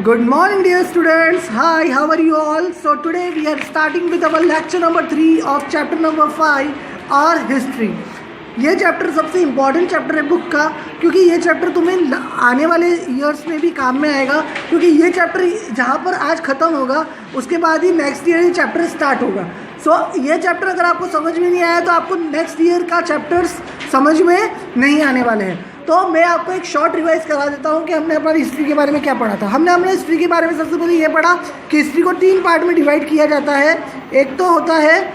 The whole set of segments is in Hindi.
Good morning, dear students. Hi, how are you all? So today we are starting with our lecture number 3 of chapter number 5, our history. ये चैप्टर सबसे इम्पॉर्टेंट चैप्टर है बुक का, क्योंकि ये चैप्टर तुम्हें आने वाले ईयर्स में भी काम में आएगा, क्योंकि ये चैप्टर जहाँ पर आज ख़त्म होगा उसके बाद ही नेक्स्ट ईयर ये चैप्टर स्टार्ट होगा. ये चैप्टर अगर आपको समझ में नहीं आया तो आपको नेक्स्ट ईयर का चैप्टर्स समझ में नहीं आने वाले हैं. तो मैं आपको एक शॉर्ट रिवाइज करा देता हूँ कि हमने अपना हिस्ट्री के बारे में क्या पढ़ा था. हमने अपने हिस्ट्री के बारे में सबसे पहले ये पढ़ा कि हिस्ट्री को 3 पार्ट में डिवाइड किया जाता है. एक तो होता है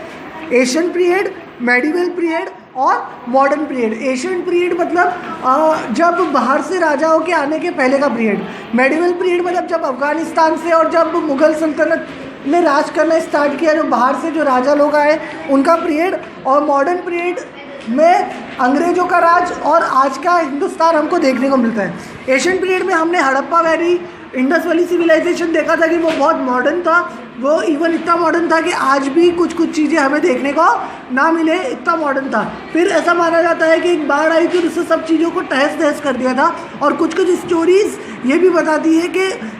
एशियन पीरियड, मेडिवल पीरियड और मॉडर्न पीरियड. एशियन पीरियड मतलब जब बाहर से राजाओं के आने के पहले का पीरियड. मेडिवल पीरियड मतलब जब अफगानिस्तान से और जब मुग़ल सल्तनत ने राज करना स्टार्ट किया, जो बाहर से जो राजा लोग आए उनका पीरियड. और मॉडर्न पीरियड में अंग्रेज़ों का राज और आज का हिंदुस्तान हमको देखने को मिलता है. एशियन पीरियड में हमने Harappa valley, Indus valley civilization देखा था कि वो बहुत मॉडर्न था. वो इवन इतना मॉडर्न था कि आज भी कुछ चीज़ें हमें देखने को ना मिले, इतना मॉडर्न था. फिर ऐसा माना जाता है कि एक बाढ़ आई थी और उससे सब चीज़ों को तहस नहस कर दिया था. और कुछ स्टोरीज़ ये भी बताती है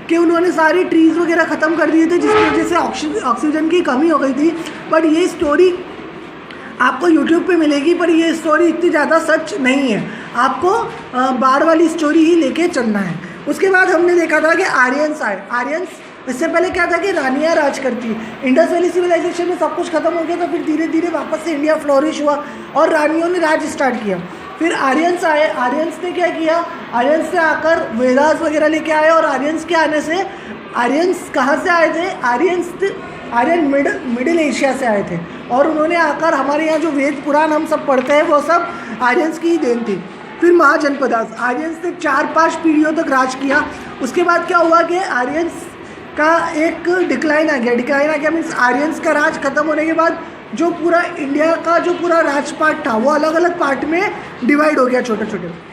कि उन्होंने सारी ट्रीज़ वगैरह ख़त्म कर दिए थे, जिसकी वजह से ऑक्सीजन की कमी हो गई थी. बट ये स्टोरी आपको YouTube पे मिलेगी, पर ये स्टोरी इतनी ज़्यादा सच नहीं है. आपको बाढ़ वाली स्टोरी ही लेके चलना है. उसके बाद हमने देखा था कि आर्यंस आए. आर्यंस इससे पहले क्या था कि रानियाँ राज करती. इंडस वैली सिविलाइजेशन में सब कुछ खत्म हो गया था. फिर धीरे धीरे वापस से इंडिया फ्लोरिश हुआ और रानियों ने राज स्टार्ट किया. फिर आर्यंस आए. आर्यंस ने क्या किया, आर्यंस से आकर वेदास वगैरह लेके आए. और आर्यंस के आने से, आर्यंस कहाँ से आए थे, आर्यन मिडिल एशिया से आए थे. और उन्होंने आकर हमारे यहाँ जो वेद पुराण हम सब पढ़ते हैं वो सब आर्यंस की ही देन थी. फिर महाजनपदास, आर्यंस ने 4-5 पीढ़ियों तक राज किया. उसके बाद क्या हुआ कि आर्यंस का एक डिक्लाइन आ गया. मीन्स आर्यंस का राज खत्म होने के बाद जो पूरा इंडिया का जो पूरा राजपाट था वो अलग अलग पार्ट में डिवाइड हो गया, छोटे छोटे.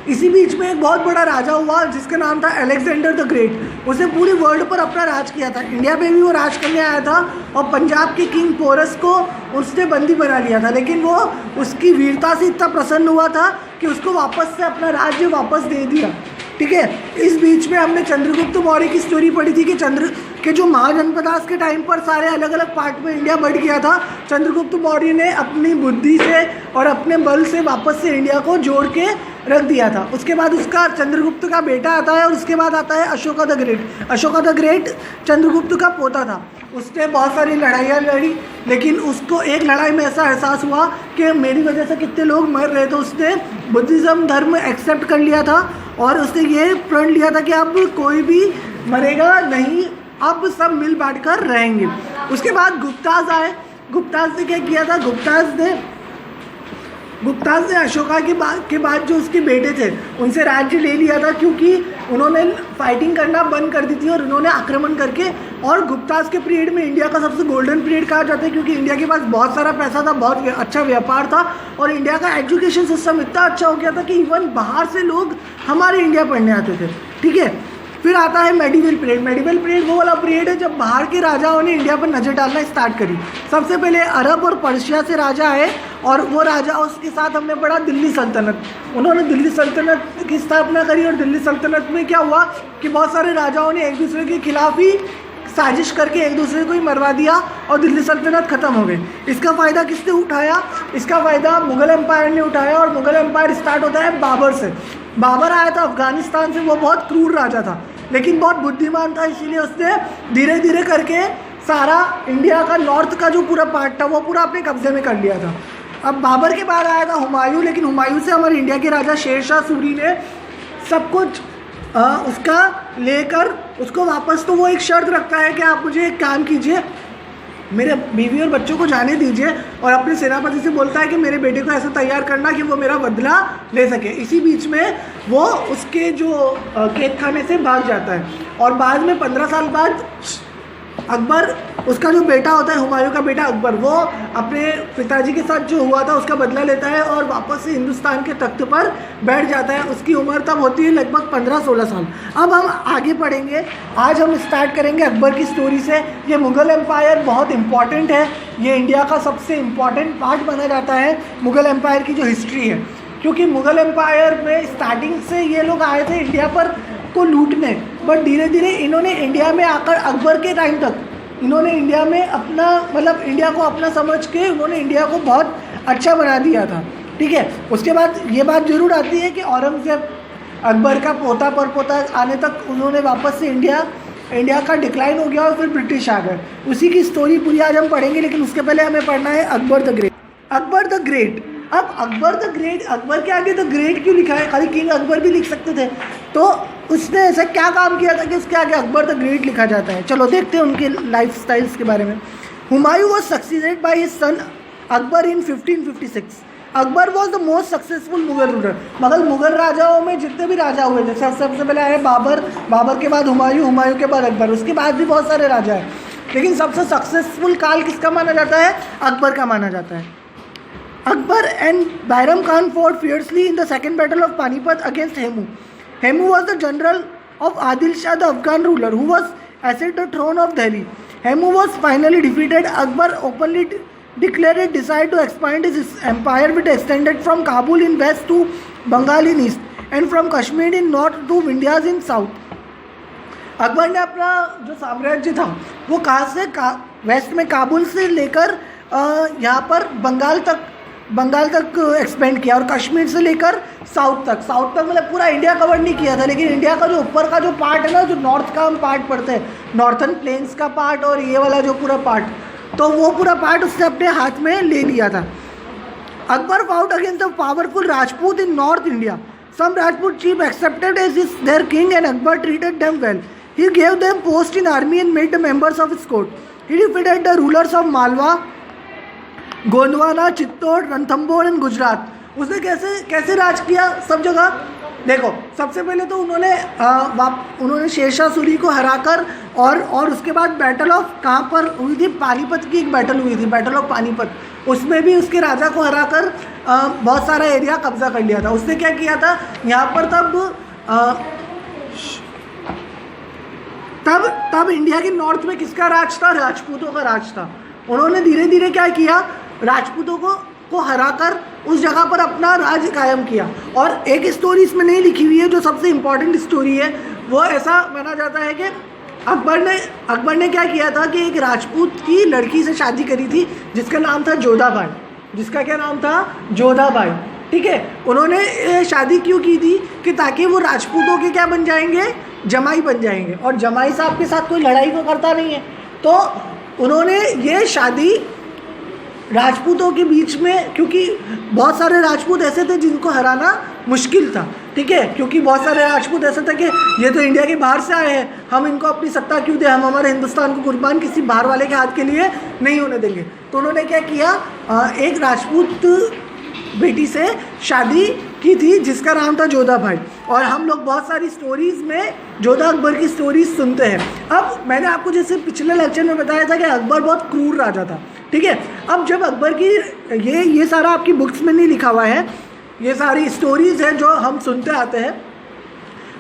इसी बीच में एक बहुत बड़ा राजा हुआ जिसका नाम था अलेक्जेंडर द ग्रेट. उसने पूरे वर्ल्ड पर अपना राज किया था. इंडिया पे भी वो राज करने आया था और पंजाब के किंग पोरस को उसने बंदी बना लिया था. लेकिन वो उसकी वीरता से इतना प्रसन्न हुआ था कि उसको वापस से अपना राज्य वापस दे दिया. ठीक है. इस बीच में हमने चंद्रगुप्त मौर्य की स्टोरी पढ़ी थी कि जो महाजनपदास के टाइम पर सारे अलग अलग पार्ट में इंडिया बढ़ गया था. चंद्रगुप्त मौर्य ने अपनी बुद्धि से और अपने बल से वापस से इंडिया को जोड़ के रख दिया था. उसके बाद उसका चंद्रगुप्त का बेटा आता है और उसके बाद आता है Ashoka the great. Ashoka the great Chandragupta का पोता था. उसने बहुत सारी लड़ाइयाँ लड़ी, लेकिन उसको एक लड़ाई में ऐसा एहसास हुआ कि मेरी वजह से कितने लोग मर रहे. तो उसने बुद्धिज़्म धर्म एक्सेप्ट कर लिया था और उसने ये प्रण लिया था कि अब कोई भी मरेगा नहीं, अब सब मिल बांट कर रहेंगे. उसके बाद गुप्ताज आए. गुप्ताज ने क्या किया था, गुप्ताज ने अशोका के बाद जो उसके बेटे थे उनसे राज्य ले लिया था, क्योंकि उन्होंने फाइटिंग करना बंद कर दी थी और उन्होंने आक्रमण करके. और गुप्ताज के पीरियड में इंडिया का सबसे गोल्डन पीरियड कहा जाता है, क्योंकि इंडिया के पास बहुत सारा पैसा था, बहुत अच्छा व्यापार था और इंडिया का एजुकेशन सिस्टम इतना अच्छा हो गया था कि इवन बाहर से लोग हमारे इंडिया पढ़ने आते थे. ठीक है. फिर आता है मेडिवल पीरियड. मेडिवल पीरियड वो वाला पीरियड है जब बाहर के राजाओं ने इंडिया पर नज़र डालना स्टार्ट करी. सबसे पहले अरब और पर्शिया से राजा आए और वो राजा, उसके साथ हमने पढ़ा दिल्ली सल्तनत. उन्होंने दिल्ली सल्तनत की स्थापना करी और दिल्ली सल्तनत में क्या हुआ कि बहुत सारे राजाओं ने एक दूसरे के खिलाफ ही साजिश करके एक दूसरे को ही मरवा दिया और दिल्ली सल्तनत ख़त्म हो गई. इसका फ़ायदा किसने उठाया, इसका फ़ायदा मुग़ल एम्पायर ने उठाया. और मुग़ल एम्पायर स्टार्ट होता है बाबर से. बाबर आया था अफ़गानिस्तान से. वो बहुत क्रूर राजा था लेकिन बहुत बुद्धिमान था, इसीलिए उसने धीरे धीरे करके सारा इंडिया का नॉर्थ का जो पूरा पार्ट था वो पूरा अपने कब्जे में कर लिया था. अब बाबर के बाद आया था हुमायूं. लेकिन हुमायूं से हमारे इंडिया के राजा शेरशाह सूरी ने सब कुछ उसका लेकर उसको वापस, तो वो एक शर्त रखता है कि आप मुझे एक काम कीजिए, मेरे बीवी और बच्चों को जाने दीजिए. और अपने सेनापति से बोलता है कि मेरे बेटे को ऐसा तैयार करना कि वो मेरा बदला ले सके. इसी बीच में वो उसके जो कैद खाने से भाग जाता है. और बाद में 15 साल बाद अकबर, उसका जो बेटा होता है हुमायूं का बेटा अकबर, वो अपने पिताजी के साथ जो हुआ था उसका बदला लेता है और वापस से हिंदुस्तान के तख्त पर बैठ जाता है. उसकी उम्र तब होती है लगभग 15-16 साल. अब हम आगे पढ़ेंगे. आज हम स्टार्ट करेंगे अकबर की स्टोरी से. ये मुग़ल एम्पायर बहुत इम्पॉर्टेंट है. ये इंडिया का सबसे इम्पॉर्टेंट पार्ट माना जाता है मुग़ल एम्पायर की जो हिस्ट्री है, क्योंकि मुग़ल एम्पायर में स्टार्टिंग से ये लोग आए थे इंडिया पर को लूटने. बट धीरे धीरे इन्होंने इंडिया में आकर अकबर के टाइम तक इन्होंने इंडिया में अपना मतलब इंडिया को अपना समझ के उन्होंने इंडिया को बहुत अच्छा बना दिया था, ठीक है। उसके बाद ये बात जरूर आती है कि औरंगज़ेब अकबर का पोता परपोता आने तक उन्होंने वापस से इंडिया का डिक्लाइन हो गया और फिर ब्रिटिश आ गए। उसी की स्टोरी पूरी आज हम पढ़ेंगे, लेकिन उसके पहले हमें पढ़ना है Akbar the great. Akbar the great, अब अकबर द ग्रेट, अकबर के आगे द ग्रेट क्यों लिखा है? खाली किंग अकबर भी लिख सकते थे, तो उसने ऐसा क्या काम किया था कि उसके आगे अकबर द ग्रेट लिखा जाता है? चलो देखते हैं उनके लाइफ स्टाइल्स के बारे में। Humayun was succeeded by his son Akbar in 1556। Akbar was the most successful Mughal ruler. मगर मुगल राजाओं में जितने भी राजा हुए थे, सबसे पहले आए बाबर, बाबर के बाद हुमायूं, हुमायूं के बाद अकबर, उसके बाद भी बहुत सारे राजा हैं, लेकिन सबसे सक्सेसफुल काल किसका माना जाता है? अकबर का माना जाता है। Akbar and Bairam Khan fought fiercely in the second battle of Panipat against Hemu. Hemu was the general of Adil Shah, the Afghan ruler, who was ascended the throne of Delhi. Hemu was finally defeated. Akbar openly declared his desire to expand his empire, which extended from Kabul in west to Bengal in east, and from Kashmir in north to Vindhyas in south. Akbar ने अपना जो साम्राज्य था वो कहाँ से वेस्ट में काबुल से लेकर यहाँ पर बंगाल तक एक्सपेंड किया, और कश्मीर से लेकर साउथ तक मतलब पूरा इंडिया कवर नहीं किया था, लेकिन इंडिया का जो ऊपर का जो पार्ट है ना, जो नॉर्थ का हम पार्ट पढ़ते हैं, नॉर्थन प्लेन्स का पार्ट और ये वाला जो पूरा पार्ट, तो वो पूरा पार्ट उसने अपने हाथ में ले लिया था। Akbar fought against the powerful Rajput in north India. Some Rajput chief accepted as their king, and Akbar treated them well. He gave them post in army and made them members of his court. He defeated the rulers of Malwa, Gondwana, Chittor, Ranthambore and Gujarat. उसने कैसे राज किया सब जगह? देखो, सबसे पहले तो उन्होंने शेरशाह सूरी को हराकर और उसके बाद बैटल ऑफ कहाँ पर हुई थी? पानीपत की एक बैटल हुई थी, बैटल ऑफ पानीपत. उसमें भी उसके राजा को हराकर बहुत सारा एरिया कब्जा कर लिया था. उसने क्या किया था यहाँ पर? तब इंडिया के नॉर्थ में किसका राज था? राजपूतों का राज था. उन्होंने धीरे धीरे क्या किया? राजपूतों को हराकर उस जगह पर अपना राज कायम किया. और एक स्टोरी इसमें नहीं लिखी हुई है, जो सबसे इम्पॉर्टेंट स्टोरी है, वो ऐसा माना जाता है कि अकबर ने क्या किया था कि एक राजपूत की लड़की से शादी करी थी जिसका नाम था जोधाबाई. जिसका क्या नाम था? जोधाबाई. ठीक है. उन्होंने शादी क्यों की थी? कि ताकि वो राजपूतों के क्या बन जाएंगे? जमाई बन जाएंगे. और जमाई साहब के साथ कोई लड़ाई को करता नहीं है, तो उन्होंने ये शादी राजपूतों के बीच में, क्योंकि बहुत सारे राजपूत ऐसे थे जिनको हराना मुश्किल था. ठीक है. क्योंकि बहुत सारे राजपूत ऐसे थे कि ये तो इंडिया के बाहर से आए हैं, हम इनको अपनी सत्ता क्यों दें, हम हमारे हिंदुस्तान को कुर्बान किसी बाहर वाले के हाथ के लिए नहीं होने देंगे. तो उन्होंने क्या किया? एक राजपूत बेटी से शादी की थी जिसका नाम था जोधाबाई. और हम लोग बहुत सारी स्टोरीज़ में जोधा अकबर की स्टोरीज सुनते हैं. अब मैंने आपको जैसे पिछले लेक्चर में बताया था कि अकबर बहुत क्रूर राजा था. ठीक है. अब जब अकबर की ये सारा आपकी बुक्स में नहीं लिखा हुआ है, ये सारी स्टोरीज़ हैं जो हम सुनते आते हैं.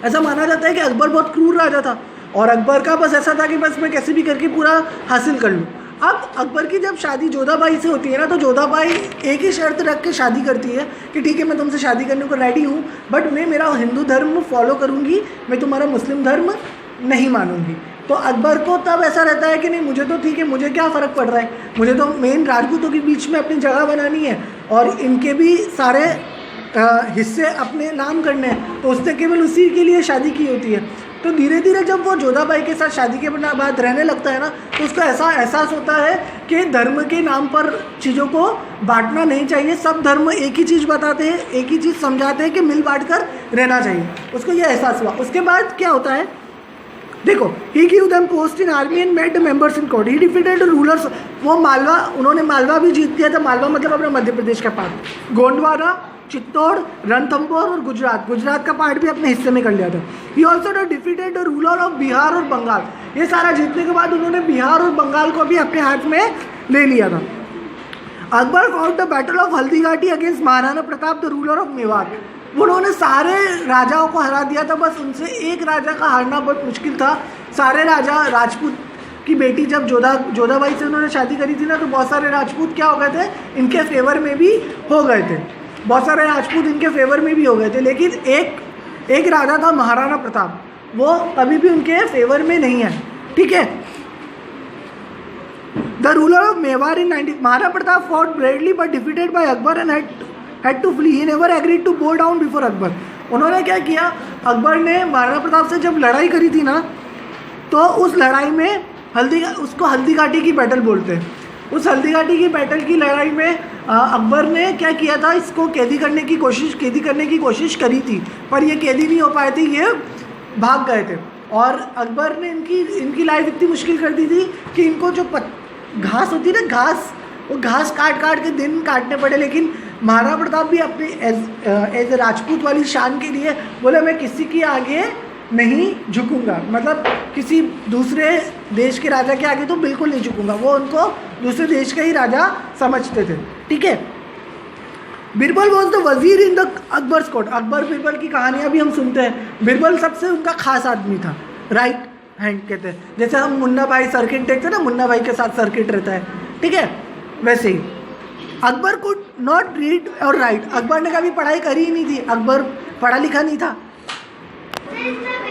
ऐसा माना जाता है कि अकबर बहुत क्रूर राजा था और अकबर का बस ऐसा था कि बस मैं कैसे भी करके पूरा हासिल कर लूँ. अब अकबर की जब शादी जोधाबाई से होती है ना, तो जोधाबाई एक ही शर्त रख के शादी करती है कि ठीक है, मैं तुमसे शादी करने को रेडी हूँ, बट मैं मेरा हिंदू धर्म फॉलो करूँगी, मैं तुम्हारा मुस्लिम धर्म नहीं मानूंगी. तो अकबर को तब ऐसा रहता है कि नहीं, मुझे तो ठीक है, मुझे क्या फ़र्क पड़ रहा है, मुझे तो मेन राजपूतों के बीच में अपनी जगह बनानी है और इनके भी सारे हिस्से अपने नाम करने हैं. तो उसने केवल उसी के लिए शादी की होती है. तो धीरे धीरे जब वो जोधाबाई के साथ शादी के बाद रहने लगता है ना, तो उसको ऐसा एहसास होता है कि धर्म के नाम पर चीज़ों को बांटना नहीं चाहिए. सब धर्म एक ही चीज़ बताते हैं, एक ही चीज़ समझाते हैं कि मिल बांट कर रहना चाहिए. उसको ये एहसास हुआ. उसके बाद क्या होता है? देखो, he give them post in army and made the members in court. He defeated rulers. वो मालवा, उन्होंने मालवा भी जीत दिया था. मालवा मतलब अपना मध्य प्रदेश का पार्ट. गोंडवाना, चित्तौड़, रणथंबोर और गुजरात का पार्ट भी अपने हिस्से में कर लिया था. He also defeated the ruler of Bihar और बंगाल. ये सारा जीतने के बाद उन्होंने बिहार और बंगाल को भी अपने हाथ में ले लिया था. Akbar fought the battle of Haldighati against Maharana Pratap, the ruler of Mewar. उन्होंने सारे राजाओं को हरा दिया था. बस उनसे एक राजा का हारना बहुत मुश्किल था. सारे राजा, राजपूत की बेटी जब जोधाबाई से उन्होंने शादी करी थी ना, तो बहुत सारे राजपूत क्या हो गए थे? इनके फेवर में भी हो गए थे. बहुत सारे राजपूत इनके फेवर में भी हो गए थे. लेकिन एक राजा था महाराणा प्रताप. वो कभी भी उनके फेवर में नहीं है, ठीक है। The ruler of Mewar in 90 Maharana Pratap fought bravely but defeated by Akbar and had to flee. He never agreed to go down before Akbar. उन्होंने क्या किया, अकबर ने महाराणा प्रताप से जब लड़ाई करी थी ना, तो उस लड़ाई में उसको हल्दी घाटी की बैटल बोलते हैं। उस हल्दी घाटी की बैटल की लड़ाई में अकबर ने क्या किया था, इसको कैदी करने की कोशिश करी थी, पर ये कैदी नहीं हो पाए थे, ये भाग गए थे। और अकबर ने इनकी लाइफ इतनी मुश्किल कर दी थी कि इनको जो घास होती है ना, वो घास काट के दिन काटने पड़े। लेकिन महाराणा प्रताप भी अपनी एज ए राजपूत वाली शान के लिए बोले, मैं किसी के आगे नहीं झुकूंगा, मतलब किसी दूसरे देश के राजा के आगे तो बिल्कुल नहीं झुकूंगा। वो उनको दूसरे देश का ही राजा समझते थे, ठीक है। बिरबल वॉज द वजीर in the Akbar's court. Akbar Birbal की कहानियाँ भी हम सुनते हैं। बिरबल सबसे उनका खास आदमी था, राइट हैंड कहते हैं। जैसे हम मुन्ना भाई सर्किट देखते हैं ना, मुन्ना भाई के साथ सर्किट रहता है, ठीक है, वैसे ही अकबर कुड नॉट रीड और राइट। अकबर ने कभी पढ़ाई करी ही नहीं थी, अकबर पढ़ा लिखा नहीं था।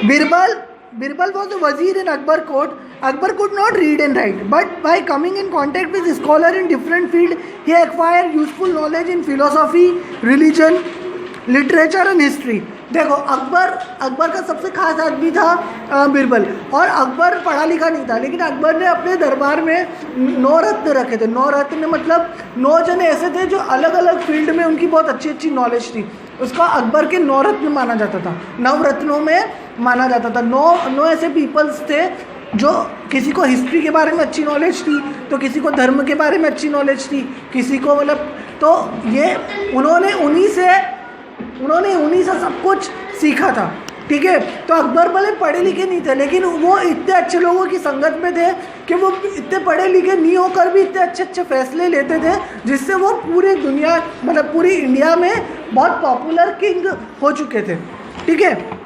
Birbal was the wazir in Akbar court. Akbar could not read and write, but by coming in contact with scholar in different field, he acquired useful knowledge in philosophy, religion, literature and history. देखो अकबर का सबसे खास आदमी था बिरबल, और अकबर पढ़ा लिखा नहीं था, लेकिन अकबर ने अपने दरबार में 9 रत्न रखे थे। 9 रत्न मतलब 9 जने ऐसे थे जो अलग अलग फील्ड में उनकी बहुत अच्छी नॉलेज थी। उसका अकबर के 9 रत्न माना जाता था, 9 रत्नों में माना जाता था। 9 ऐसे पीपल्स थे जो किसी को हिस्ट्री के बारे में अच्छी नॉलेज थी, तो किसी को धर्म के बारे में अच्छी नॉलेज थी, किसी को मतलब, तो ये उन्होंने उन्हीं से सब कुछ सीखा था, ठीक है। तो अकबर भले पढ़े लिखे नहीं थे, लेकिन वो इतने अच्छे लोगों की संगत में थे कि वो इतने पढ़े लिखे नहीं होकर भी इतने अच्छे फैसले लेते थे, जिससे वो पूरी दुनिया मतलब पूरी इंडिया में बहुत पॉपुलर किंग हो चुके थे, ठीक है।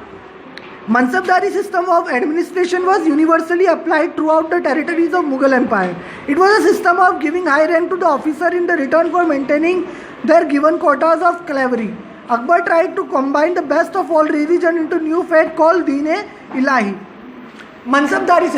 Mansabdari system of administration was universally applied throughout the territories of Mughal Empire. It was a system of giving high rank to the officer in the return for maintaining their given quotas of slavery. Akbar tried to combine the best of all religion into new faith called Deen-e-Ilahi. मनसबदारी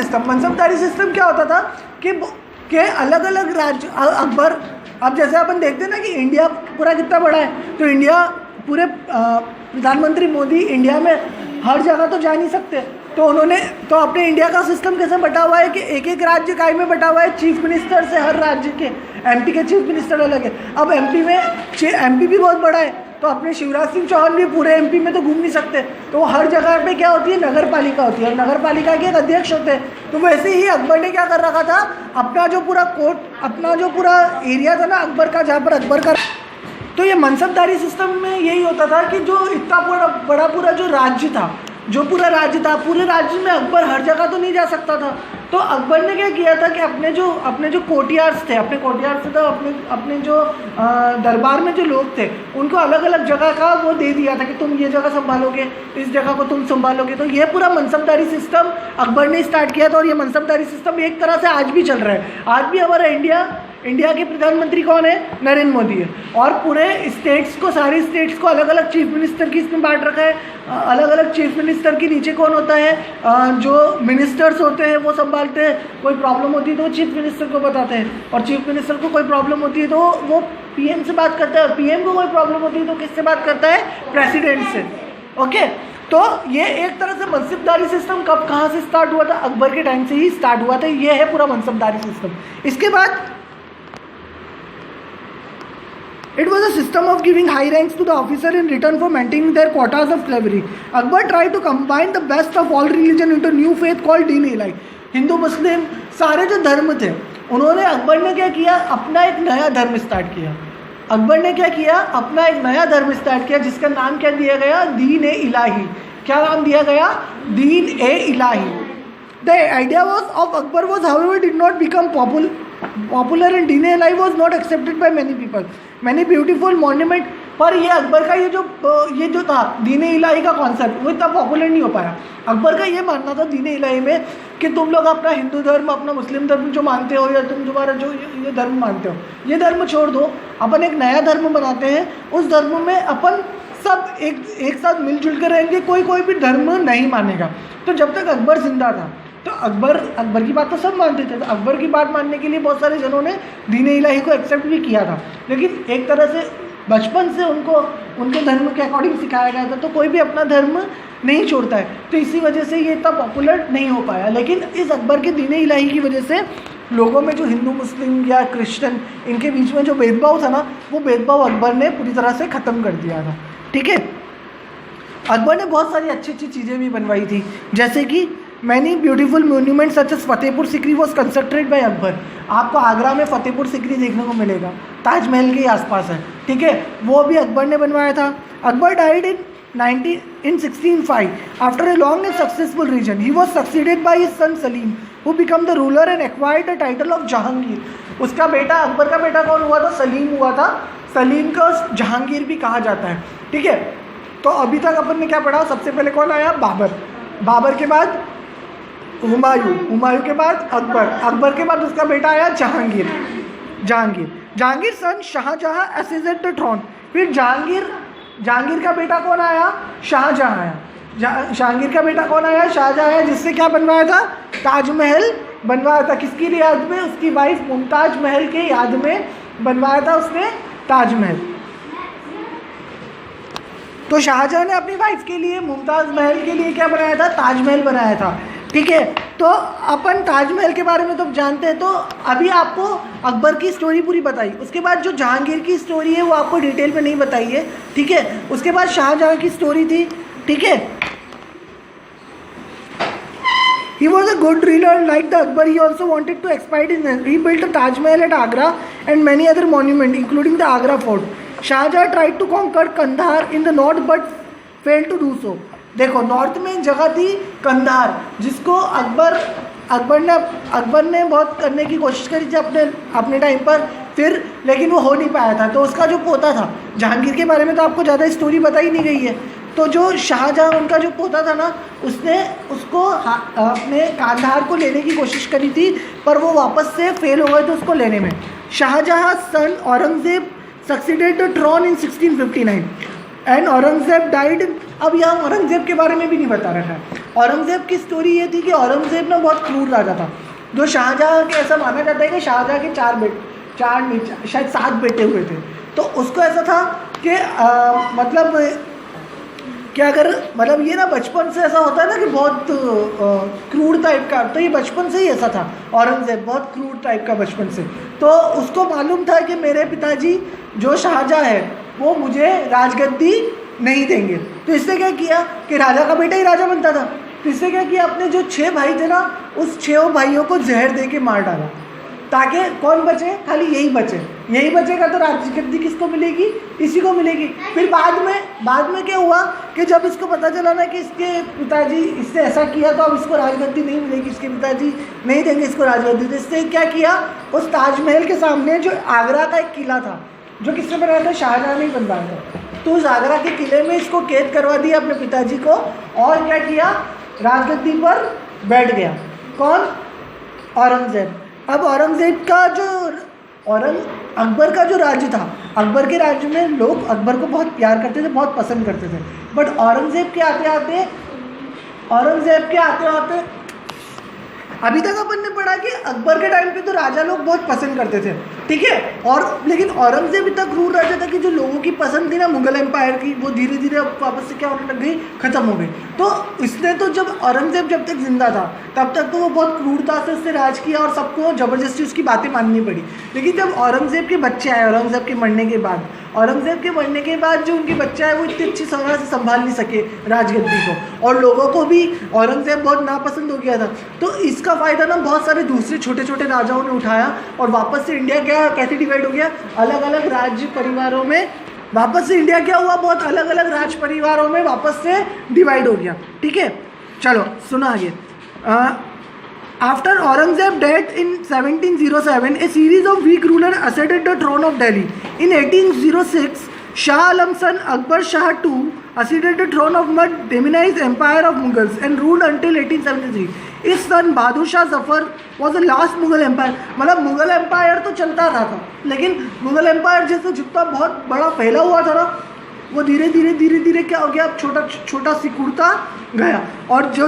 system क्या होता था कि अलग अलग राज्य अकबर, अब जैसे अपन देखते हैं ना कि इंडिया पूरा कितना बड़ा है, तो इंडिया पूरे प्रधानमंत्री मोदी इंडिया में हर जगह तो जा नहीं सकते, तो उन्होंने तो अपने इंडिया का सिस्टम कैसे बटा हुआ है कि एक राज्य काय में बटा हुआ है, चीफ मिनिस्टर से हर राज्य के। एमपी के चीफ मिनिस्टर अलग है। अब एमपी भी बहुत बड़ा है, तो अपने शिवराज सिंह चौहान भी पूरे एमपी में तो घूम नहीं सकते, तो हर जगह पे क्या होती है, नगर पालिका होती है, और नगर पालिका के एक अध्यक्ष होते हैं। तो वैसे ही अकबर ने क्या कर रखा था, अपना जो पूरा एरिया था ना अकबर का, जहाँ पर अकबर का, तो ये मनसबदारी सिस्टम में यही होता था कि जो इतना बड़ा पूरा जो राज्य था, पूरे राज्य में अकबर हर जगह तो नहीं जा सकता था। तो अकबर ने क्या किया था कि अपने जो कोर्टियार्ड्स थे, अपने जो दरबार में जो लोग थे, उनको अलग अलग जगह का वो दे दिया था कि तुम ये जगह संभालोगे, इस जगह को तुम संभालोगे। तो ये पूरा मनसबदारी सिस्टम अकबर ने स्टार्ट किया था, और ये मनसबदारी सिस्टम एक तरह से आज भी चल रहा है। आज भी हमारा इंडिया के प्रधानमंत्री कौन है, नरेंद्र मोदी है, और पूरे सारे स्टेट्स को अलग अलग चीफ मिनिस्टर की इसमें बांट रखा है। अलग अलग चीफ मिनिस्टर के नीचे कौन होता है, जो मिनिस्टर्स होते हैं वो संभालते हैं। कोई प्रॉब्लम होती है तो वो चीफ मिनिस्टर को बताते हैं, और चीफ मिनिस्टर को कोई प्रॉब्लम होती है तो वो पीएम से बात करता है, और पीएम को कोई प्रॉब्लम होती है तो किससे बात करता है, प्रेसिडेंट से। ओके, तो ये एक तरह से मनसबदारी सिस्टम कहाँ से स्टार्ट हुआ था, अकबर के टाइम से ही स्टार्ट हुआ था। ये है पूरा मनसबदारी सिस्टम। इसके बाद it was a system of giving high ranks to the officer in return for maintaining their quotas of slavery. Akbar tried to combine the best of all religion into new faith called Deen-e-Ilahi. Hindu मुस्लिम सारे जो धर्म थे, उन्होंने अकबर ने क्या किया, अपना एक नया धर्म स्टार्ट किया। जिसका नाम क्या दिया गया, दीन-ए-इलाही। क्या नाम दिया गया, दीन-ए-इलाही। The idea of Akbar was, however, did not become popular and Deen-e-Ilahi was not accepted by many people. Many beautiful monument, पर ये अकबर का ये जो था दीन-ए-इलाही का कॉन्सेप्ट, वो इतना पॉपुलर नहीं हो पाया। अकबर का ये मानना था दीन-ए-इलाही में कि तुम लोग अपना हिंदू धर्म, अपना मुस्लिम धर्म जो मानते हो, या तुम तुम्हारा जो ये धर्म मानते हो, ये धर्म छोड़ दो, अपन एक नया धर्म बनाते हैं। उस धर्म में अपन सब एक साथ मिलजुल कर रहेंगे, कोई भी धर्म नहीं मानेगा। तो जब तक अकबर जिंदा था तो अकबर की बात तो सब मानते थे, तो अकबर की बात मानने के लिए बहुत सारे जनों ने दीन इलाही को एक्सेप्ट भी किया था, लेकिन एक तरह से बचपन से उनको उनके धर्म के अकॉर्डिंग सिखाया गया था, तो कोई भी अपना धर्म नहीं छोड़ता है, तो इसी वजह से ये इतना पॉपुलर नहीं हो पाया। लेकिन इस अकबर के दीन इलाही की वजह से लोगों में जो हिंदू मुस्लिम या क्रिश्चियन इनके बीच में जो भेदभाव था ना, वो भेदभाव अकबर ने पूरी तरह से ख़त्म कर दिया था। ठीक है, अकबर ने बहुत सारी अच्छी अच्छी चीज़ें भी बनवाई थी, जैसे कि many beautiful monuments such as Fatehpur Sikri was constructed by Akbar. आपको आगरा में फतेहपुर सिकरी देखने को मिलेगा, ताजमहल के आसपास है। ठीक है, वो भी अकबर ने बनवाया था। Akbar died in 1605 after a long and successful reign. He was succeeded by his son Salim, who became the ruler and acquired the title of Jahangir. उसका बेटा, अकबर का बेटा कौन हुआ था? सलीम हुआ था। सलीम को जहांगीर भी कहा जाता है। ठीक है, तो अभी तक अपन ने क्या पढ़ा? सबसे पहले कौन आया? बाबर। बाबर के बाद हुमायूं, हुमायूं के बाद अकबर, अकबर के बाद उसका बेटा आया जहांगीर। जहांगीर सन शाहजहां ascended the throne। फिर जहांगीर का बेटा कौन आया? शाहजहां आया। जहांगीर का बेटा कौन आया? शाहजहां आया, जिससे क्या बनवाया था? ताजमहल बनवाया था। किसकी याद में? उसकी वाइफ मुमताज महल के याद में बनवाया था उसने ताजमहल। तो शाहजहां ने अपनी वाइफ के लिए, मुमताज महल के लिए क्या बनाया था? ताजमहल बनाया था। ठीक है, तो अपन ताजमहल के बारे में तो जानते हैं। तो अभी आपको अकबर की स्टोरी पूरी बताई, उसके बाद जो जहांगीर की स्टोरी है वो आपको डिटेल में नहीं बताई है। ठीक है, उसके बाद शाहजहां की स्टोरी थी। ठीक है, he was a good ruler like the Akbar. He also wanted to expand his land. He built a Taj Mahal at Agra and many other monuments, including the Agra Fort. Shahjahan tried to conquer Kandahar in the north but failed to do so. देखो, नॉर्थ में जगह थी कंधार, जिसको अकबर ने बहुत करने की कोशिश करी थी अपने टाइम पर, फिर लेकिन वो हो नहीं पाया था। तो उसका जो पोता था, जहांगीर के बारे में तो आपको ज़्यादा स्टोरी बताई नहीं गई है, तो जो शाहजहां उनका जो पोता था ना, उसने उसको अपने कांधार को लेने की कोशिश करी थी, पर वो वापस से फेल हो गए थे उसको लेने में। Shahjahan son Aurangzeb succeeded the throne in 1659 and Aurangzeb died. अब यहाँ औरंगजेब के बारे में भी नहीं बता रखा है। औरंगजेब की स्टोरी ये थी कि औरंगजेब ना बहुत क्रूर राजा था। जो शाहजहां के, ऐसा माना जाता है कि शाहजहां के शायद 7 बेटे हुए थे। तो उसको ऐसा था कि मतलब क्या अगर मतलब ये ना बचपन से ऐसा होता है ना कि बहुत क्रूर टाइप का, तो ये बचपन से ही ऐसा था। औरंगजेब बहुत क्रूर टाइप का बचपन से, तो उसको मालूम था कि मेरे पिताजी जो शाहजहां है वो मुझे राजगद्दी नहीं देंगे। तो इससे क्या किया कि राजा का बेटा ही राजा बनता था। तो इससे क्या किया, अपने जो 6 भाई थे ना, उस 6 भाइयों को जहर दे के मार डाला, ताकि कौन बचे? खाली यही बचेगा। तो राजगद्दी किसको मिलेगी? इसी को मिलेगी। फिर बाद में क्या हुआ कि जब इसको पता चला ना कि इसके पिताजी इससे ऐसा किया, तो अब इसको राजगद्दी नहीं मिलेगी, इसके पिताजी नहीं देंगे इसको राजगद्दी। तो इससे क्या किया, उस ताजमहल के सामने जो आगरा का एक किला था, जो किसने बनाया था? शाहजहां ने बनवाया था। तो उस आगरा के किले में इसको कैद करवा दिया अपने पिताजी को, और क्या किया? राजगद्दी पर बैठ गया। कौन? औरंगजेब। अब औरंगजेब का जो अकबर का जो राज्य था, अकबर के राज्य में लोग अकबर को बहुत प्यार करते थे, बहुत पसंद करते थे। बट औरंगजेब के आते आते अभी तक अपन ने पढ़ा कि अकबर के टाइम पे तो राजा लोग बहुत पसंद करते थे। ठीक है, और लेकिन औरंगजेब इतना क्रूर राजा था कि जो लोगों की पसंद थी ना मुगल एम्पायर की, वो धीरे धीरे वापस से क्या होने लग गई? ख़त्म हो गई। तो इसने तो जब औरंगजेब जब तक जिंदा था तब तक तो वो बहुत क्रूरता से उससे राज किया और सबको ज़बरदस्ती उसकी बातें माननी पड़ी। लेकिन जब औरंगजेब के बच्चे आए, औरंगजेब के मरने के बाद जो उनके बच्चे आए वो इतनी अच्छी तरह से संभाल नहीं सके राजगद्दी को, और लोगों को भी औरंगजेब बहुत नापसंद हो गया था। तो इसका फ़ायदा ना बहुत सारे दूसरे छोटे छोटे राजाओं ने उठाया, और वापस से इंडिया कैसे डिवाइड हो गया? अलग अलग राज्य परिवारों में। वापस से इंडिया क्या हुआ? बहुत अलग अलग राज परिवारों में वापस से डिवाइड हो गया। ठीक है, चलो सुनो आगे। After Aurangzeb's death in 1707, a series of weak rulers ascended the throne of Delhi. In 1806, Shah Alam's son Akbar Shah II ascended the throne of Mughal demonized empire of Mughals and ruled until 1873. His son Bahadur Shah Zafar was the last Mughal empire. मतलब मुगल एम्पायर तो चलता रहा था, लेकिन मुगल एम्पायर जैसे जितना बहुत बड़ा फैला हुआ था ना, वो धीरे धीरे क्या हो गया, अब छोटा छोटा सिकुड़ता गया। और जो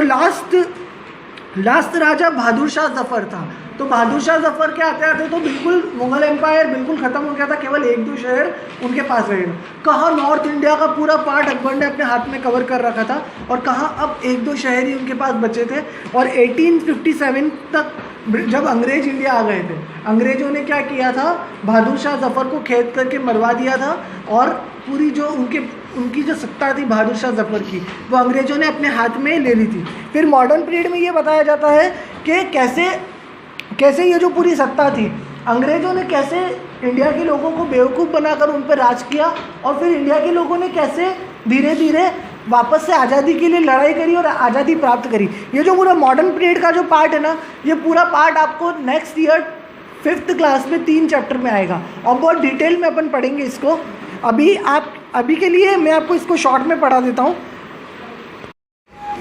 लास्ट राजा बहादुर शाह जफ़र था, तो बहादुर शाह जफ़र के आते आते तो बिल्कुल मुग़ल एम्पायर बिल्कुल ख़त्म हो गया था, केवल 1-2 शहर उनके पास रहे। कहाँ नॉर्थ इंडिया का पूरा पार्ट अकबर ने अपने हाथ में कवर कर रखा था, और कहाँ अब 1-2 शहर ही उनके पास बचे थे। और 1857 तक जब अंग्रेज़ इंडिया आ गए थे, अंग्रेज़ों ने क्या किया था, बहादुर शाह जफ़र को कैद करके मरवा दिया था, और पूरी जो उनकी जो सत्ता थी बहादुर शाह जफ़र की, वो अंग्रेज़ों ने अपने हाथ में ले ली थी। फिर मॉडर्न पीरियड में ये बताया जाता है कि कैसे ये जो पूरी सत्ता थी, अंग्रेज़ों ने कैसे इंडिया के लोगों को बेवकूफ़ बनाकर उन पर राज किया, और फिर इंडिया के लोगों ने कैसे धीरे धीरे वापस से आज़ादी के लिए लड़ाई करी और आज़ादी प्राप्त करी। ये जो पूरा मॉडर्न पीरियड का जो पार्ट है ना, ये पूरा पार्ट आपको नेक्स्ट ईयर 5th क्लास में 3 चैप्टर में आएगा, और बहुत डिटेल में अपन पढ़ेंगे इसको। अभी के लिए मैं आपको इसको शॉर्ट में पढ़ा देता हूँ।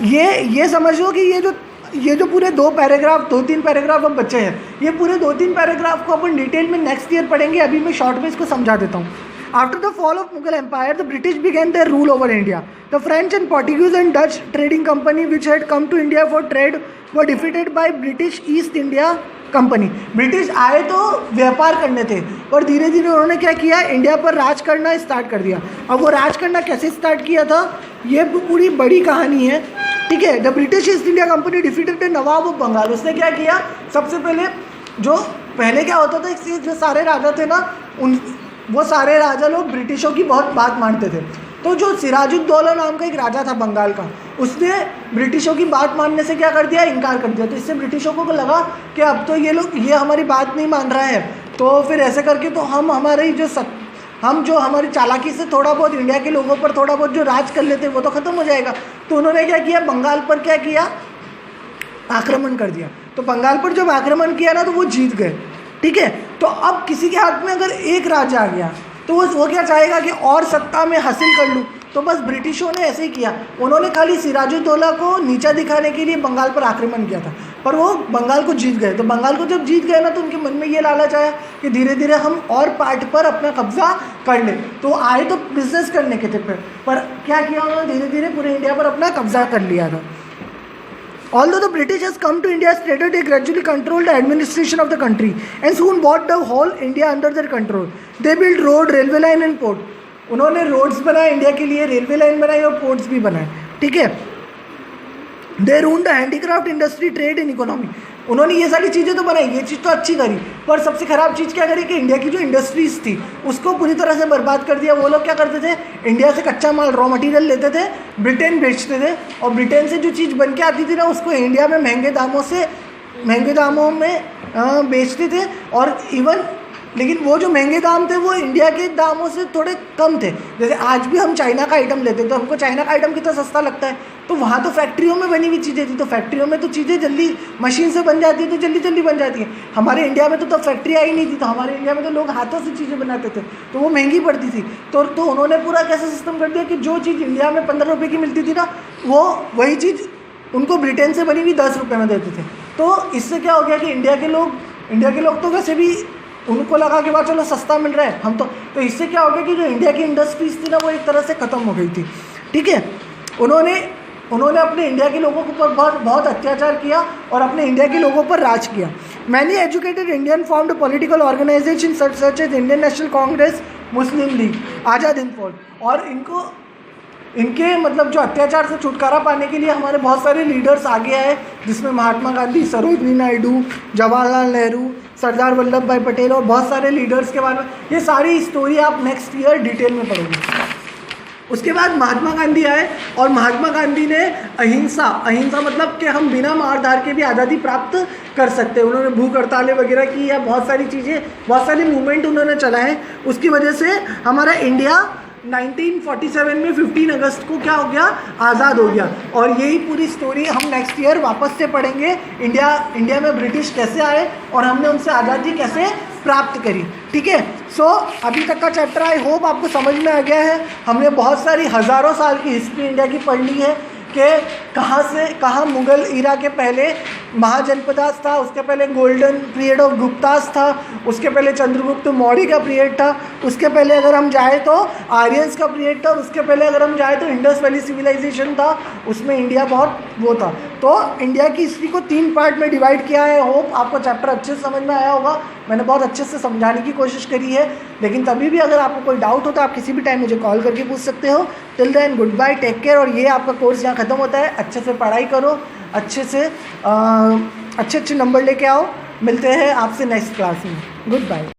ये समझ लो कि ये जो पूरे 2-3 पैराग्राफ अब बच्चे हैं, ये पूरे 2-3 पैराग्राफ को अपन डिटेल में नेक्स्ट ईयर पढ़ेंगे। अभी मैं शॉर्ट में इसको समझा देता हूँ। After the fall of Mughal Empire, the British began their rule over India. The French and Portuguese and Dutch trading company which had come to India for trade were defeated by British East India Company. British आए तो व्यापार करने थे, और धीरे धीरे उन्होंने क्या किया, इंडिया पर राज करना स्टार्ट कर दिया। अब वो राज करना कैसे स्टार्ट किया था, ये पूरी बड़ी कहानी है, ठीक है। The British East India Company defeated the Nawab of Bengal. उसने क्या किया, सबसे पहले क्या होता था, जो सारे राजा थे ना, वो सारे राजा लोग ब्रिटिशों की बहुत बात मानते थे। तो जो सिराजुद्दौला नाम का एक राजा था बंगाल का, उसने ब्रिटिशों की बात मानने से क्या कर दिया, इनकार कर दिया। तो इससे ब्रिटिशों को लगा कि अब तो ये हमारी बात नहीं मान रहा है, तो फिर ऐसे करके तो हम हमारी चालाकी से थोड़ा बहुत इंडिया के लोगों पर थोड़ा बहुत जो राज कर लेते वो तो ख़त्म हो जाएगा। तो उन्होंने क्या किया, बंगाल पर क्या किया, आक्रमण कर दिया। तो बंगाल पर जब आक्रमण किया ना, तो वो जीत गए, ठीक है। तो अब किसी के हाथ में अगर एक राज्य आ गया, तो वो क्या चाहेगा कि और सत्ता में हासिल कर लूँ। तो बस ब्रिटिशों ने ऐसे ही किया, उन्होंने खाली सिराजुद्दौला को नीचा दिखाने के लिए बंगाल पर आक्रमण किया था, पर वो बंगाल को जीत गए। तो बंगाल को जब जीत गए ना, तो उनके मन में ये लालच आया कि धीरे धीरे हम और पार्ट पर अपना कब्जा कर लें। तो आए तो बिजनेस करने के थे, पर क्या किया उन्होंने, धीरे धीरे पूरे इंडिया पर अपना कब्जा कर लिया था। Although the British has come to India's trade, they gradually controlled the administration of the country and soon brought the whole India under their control. They built road, railway line and port. उन्होंने रोड्स बनाए इंडिया के लिए, रेलवे लाइन बनाई और पोर्ट्स भी बनाए, ठीक है। They ruined the handicraft industry, trade and economy. उन्होंने ये सारी चीज़ें तो बनाई, ये चीज़ तो अच्छी करी, पर सबसे ख़राब चीज़ क्या करी कि इंडिया की जो इंडस्ट्रीज़ थी उसको पूरी तरह से बर्बाद कर दिया। वो लोग क्या करते थे, इंडिया से कच्चा माल रॉ मटेरियल लेते थे, ब्रिटेन बेचते थे, और ब्रिटेन से जो चीज़ बन के आती थी ना, उसको इंडिया में महंगे दामों में बेचते थे। और लेकिन वो जो महंगे दाम थे वो इंडिया के दामों से थोड़े कम थे। जैसे आज भी हम चाइना का आइटम लेते हैं, तो हमको चाइना का आइटम कितना सस्ता लगता है, तो वहाँ तो फैक्ट्रियों में बनी हुई चीज़ें थी, तो फैक्ट्रियों में तो चीज़ें जल्दी मशीन से बन जाती है, तो जल्दी बन जाती है। हमारे इंडिया में तो फैक्ट्री आई नहीं थी, तो हमारे इंडिया में तो लोग हाथों से चीज़ें बनाते थे, तो वो महंगी पड़ती थी। तो उन्होंने पूरा कैसा सिस्टम कर दिया कि जो चीज़ इंडिया में 15 रुपये की मिलती थी ना, वही चीज़ उनको ब्रिटेन से बनी हुई 10 रुपये में देते थे। तो इससे क्या हो गया कि इंडिया के लोग तो वैसे भी उनको लगा कि वाह चलो सस्ता मिल रहा है, हम तो इससे क्या हो गया कि जो इंडिया की इंडस्ट्रीज थी ना, वो एक तरह से ख़त्म हो गई थी, ठीक है। उन्होंने अपने इंडिया के लोगों के ऊपर बहुत अत्याचार किया और अपने इंडिया के लोगों पर राज किया। Many educated Indian formed political organisation such as Indian National Congress, Muslim League, Azad Hind Fauj, और इनके मतलब जो अत्याचार से छुटकारा पाने के लिए हमारे बहुत सारे लीडर्स आगे आए, जिसमें महात्मा गांधी, सरोजनी नायडू, जवाहरलाल नेहरू, सरदार वल्लभ भाई पटेल और बहुत सारे लीडर्स के बारे में। ये सारी स्टोरी आप नेक्स्ट ईयर डिटेल में पढ़ोगे। उसके बाद महात्मा गांधी आए, और महात्मा गांधी ने अहिंसा मतलब कि हम बिना मार धार के भी आज़ादी प्राप्त कर सकते हैं। उन्होंने भूख हड़तालें वगैरह की, या बहुत सारे मूवमेंट उन्होंने चलाए। उसकी वजह से हमारा इंडिया 1947 में 15 अगस्त को क्या हो गया, आज़ाद हो गया। और यही पूरी स्टोरी हम नेक्स्ट ईयर वापस से पढ़ेंगे, इंडिया में ब्रिटिश कैसे आए और हमने उनसे आज़ादी कैसे प्राप्त करी, ठीक है। सो अभी तक का चैप्टर आई होप आपको समझ में आ गया है। हमने बहुत सारी हज़ारों साल की हिस्ट्री इंडिया की पढ़ ली है। कि कहाँ मुग़ल ईरा के पहले महाजनपदास था, उसके पहले गोल्डन पीरियड ऑफ गुप्तास था, उसके पहले चंद्रगुप्त मौर्य का पीरियड था, उसके पहले अगर हम जाए तो आर्यंस का पीरियड था, उसके पहले अगर हम जाए तो इंडस वैली सिविलाइजेशन था, उसमें इंडिया बहुत वो था। तो इंडिया की हिस्ट्री को 3 पार्ट में डिवाइड किया है। होप आपको चैप्टर अच्छे से समझ में आया होगा। मैंने बहुत अच्छे से समझाने की कोशिश करी है, लेकिन तभी भी अगर आपको कोई डाउट हो तो आप किसी भी टाइम मुझे कॉल करके पूछ सकते हो। Till then good bye, take care. और ये आपका कोर्स यहाँ ख़त्म होता है। अच्छे से पढ़ाई करो, अच्छे से अच्छे नंबर लेके आओ। मिलते हैं आपसे नेक्स्ट क्लास में। Good bye.